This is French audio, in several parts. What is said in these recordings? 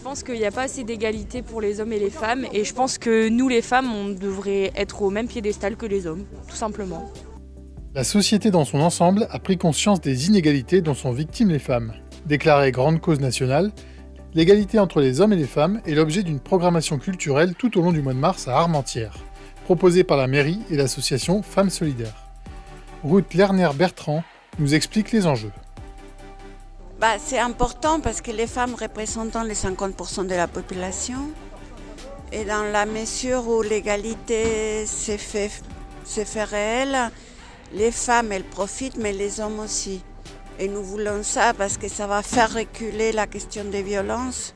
pense qu'il n'y a pas assez d'égalité pour les hommes et les femmes. Et je pense que nous, les femmes, on devrait être au même piédestal que les hommes, tout simplement. La société dans son ensemble a pris conscience des inégalités dont sont victimes les femmes. Déclarée grande cause nationale, l'égalité entre les hommes et les femmes est l'objet d'une programmation culturelle tout au long du mois de mars à Armentières, proposée par la mairie et l'association Femmes Solidaires. Ruth Lerner-Bertrand nous explique les enjeux. C'est important parce que les femmes représentent les 50% de la population. Et dans la mesure où l'égalité s'est fait réelle, les femmes elles profitent, mais les hommes aussi. Et nous voulons ça parce que ça va faire reculer la question des violences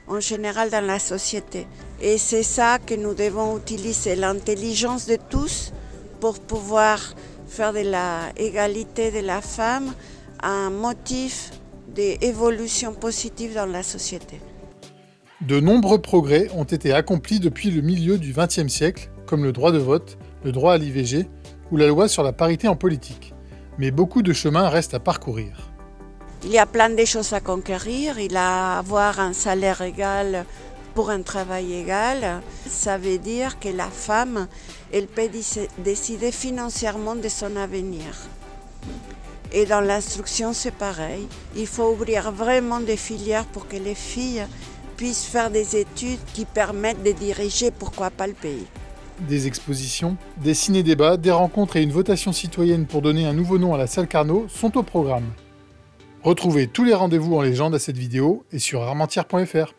en général dans la société. Et c'est ça que nous devons utiliser, l'intelligence de tous pour pouvoir faire de l'égalité de la femme un motif d'évolution positive dans la société. De nombreux progrès ont été accomplis depuis le milieu du XXe siècle, comme le droit de vote, le droit à l'IVG ou la loi sur la parité en politique. Mais beaucoup de chemin reste à parcourir. Il y a plein de choses à conquérir, il y a avoir un salaire égal pour un travail égal. Ça veut dire que la femme, elle peut décider financièrement de son avenir. Et dans l'instruction, c'est pareil. Il faut ouvrir vraiment des filières pour que les filles puissent faire des études qui permettent de diriger, pourquoi pas, le pays. Des expositions, des ciné-débats, des rencontres et une votation citoyenne pour donner un nouveau nom à la salle Carnot sont au programme. Retrouvez tous les rendez-vous en légende à cette vidéo et sur armentières.fr.